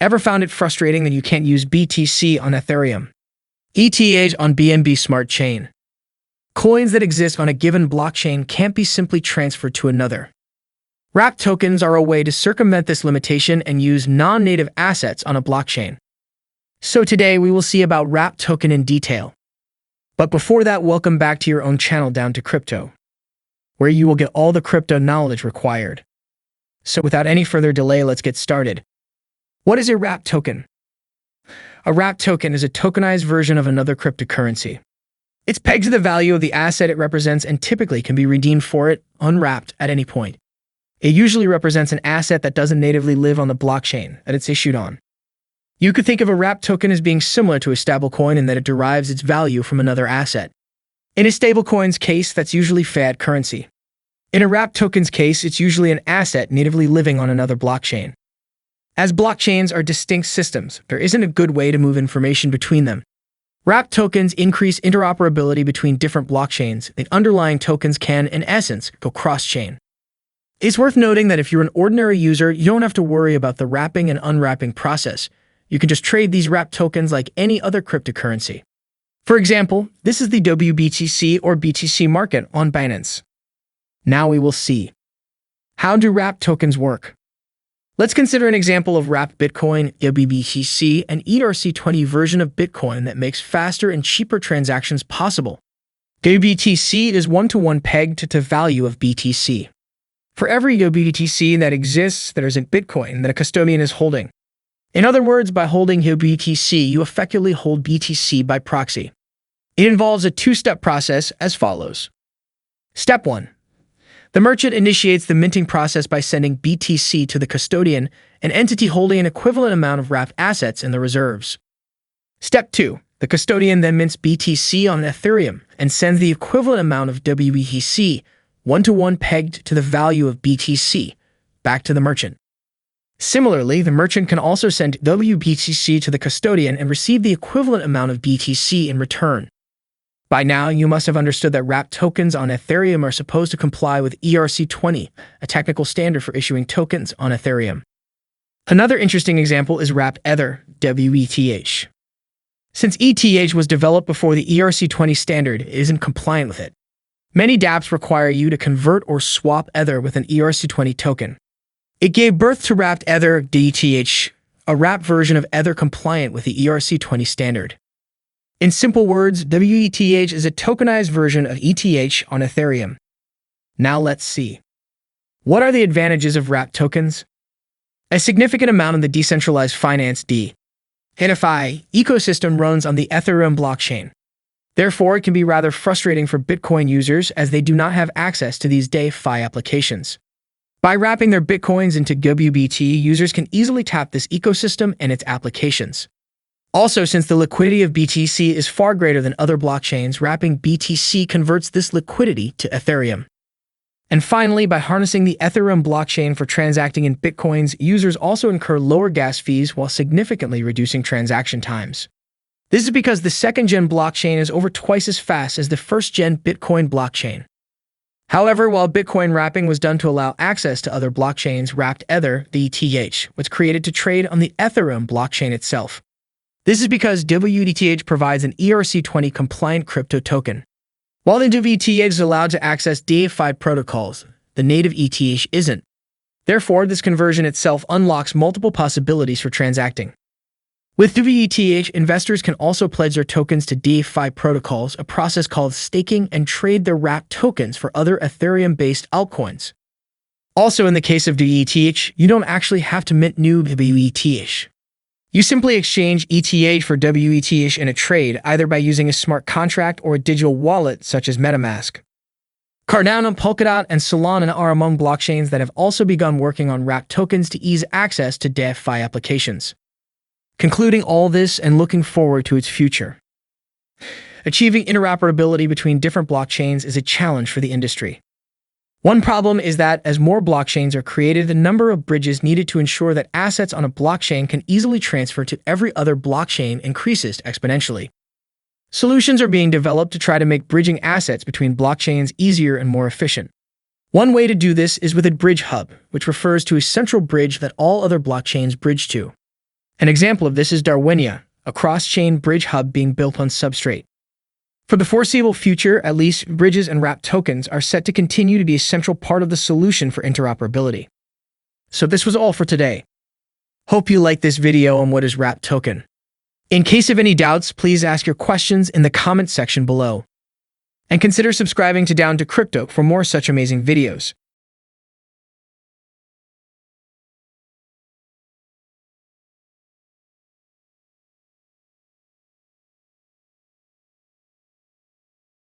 Ever found it frustrating that you can't use BTC on Ethereum, ETH on BNB Smart Chain? Coins that exist on a given blockchain can't be simply transferred to another. Wrapped tokens are a way to circumvent this limitation and use non-native assets on a blockchain. So today we will see about wrapped token in detail. But before that, welcome back to your own channel Down to Crypto, where you will get all the crypto knowledge required. So without any further delay, let's get started. What is a wrapped token? A wrapped token is a tokenized version of another cryptocurrency. It's pegged to the value of the asset it represents and typically can be redeemed for it, unwrapped, at any point. It usually represents an asset that doesn't natively live on the blockchain that it's issued on. You could think of a wrapped token as being similar to a stablecoin in that it derives its value from another asset. In a stablecoin's case, that's usually fiat currency. In a wrapped token's case, it's usually an asset natively living on another blockchain. As blockchains are distinct systems, there isn't a good way to move information between them. Wrapped tokens increase interoperability between different blockchains. The underlying tokens can, in essence, go cross-chain. It's worth noting that if you're an ordinary user, you don't have to worry about the wrapping and unwrapping process. You can just trade these wrapped tokens like any other cryptocurrency. For example, this is the WBTC or BTC market on Binance. Now we will see. How do wrapped tokens work? Let's consider an example of wrapped Bitcoin, WBTC, an ERC20 version of Bitcoin that makes faster and cheaper transactions possible. WBTC is one-to-one pegged to the value of BTC. For every WBTC that exists, there is a Bitcoin that a custodian is holding. In other words, by holding BTC, you effectively hold BTC by proxy. It involves a two-step process as follows. Step 1. The merchant initiates the minting process by sending BTC to the custodian, an entity holding an equivalent amount of wrapped assets in the reserves. Step 2. The custodian then mints BTC on Ethereum and sends the equivalent amount of WBTC, one-to-one pegged to the value of BTC, back to the merchant. Similarly, the merchant can also send WBTC to the custodian and receive the equivalent amount of BTC in return. By now, you must have understood that wrapped tokens on Ethereum are supposed to comply with ERC20, a technical standard for issuing tokens on Ethereum. Another interesting example is wrapped Ether, WETH. Since ETH was developed before the ERC20 standard, it isn't compliant with it. Many dApps require you to convert or swap Ether with an ERC20 token. It gave birth to wrapped Ether, WETH, a wrapped version of Ether compliant with the ERC20 standard. In simple words, WETH is a tokenized version of ETH on Ethereum. Now let's see. What are the advantages of wrapped tokens? A significant amount of the decentralized finance DeFi ecosystem runs on the Ethereum blockchain. Therefore, it can be rather frustrating for Bitcoin users as they do not have access to these DeFi applications. By wrapping their Bitcoins into WBT, users can easily tap this ecosystem and its applications. Also, since the liquidity of BTC is far greater than other blockchains, wrapping BTC converts this liquidity to Ethereum. And finally, by harnessing the Ethereum blockchain for transacting in Bitcoins, users also incur lower gas fees while significantly reducing transaction times. This is because the second-gen blockchain is over twice as fast as the first-gen Bitcoin blockchain. However, while Bitcoin wrapping was done to allow access to other blockchains, wrapped Ether, ETH, was created to trade on the Ethereum blockchain itself. This is because WETH provides an ERC20 compliant crypto token. While the WETH is allowed to access DeFi protocols, the native ETH isn't. Therefore, this conversion itself unlocks multiple possibilities for transacting. With WETH, investors can also pledge their tokens to DeFi protocols, a process called staking, and trade their wrapped tokens for other Ethereum-based altcoins. Also, in the case of WETH, you don't actually have to mint new WETH. You simply exchange ETH for WETH in a trade, either by using a smart contract or a digital wallet such as MetaMask. Cardano, Polkadot, and Solana are among blockchains that have also begun working on wrapped tokens to ease access to DeFi applications. Concluding all this and looking forward to its future. Achieving interoperability between different blockchains is a challenge for the industry. One problem is that as more blockchains are created, the number of bridges needed to ensure that assets on a blockchain can easily transfer to every other blockchain increases exponentially. Solutions are being developed to try to make bridging assets between blockchains easier and more efficient. One way to do this is with a bridge hub, which refers to a central bridge that all other blockchains bridge to. An example of this is Darwinia, a cross-chain bridge hub being built on Substrate. For the foreseeable future, at least, bridges and wrapped tokens are set to continue to be a central part of the solution for interoperability. So this was all for today. Hope you liked this video on what is wrapped token. In case of any doubts, please ask your questions in the comment section below. And consider subscribing to Down to Crypto for more such amazing videos.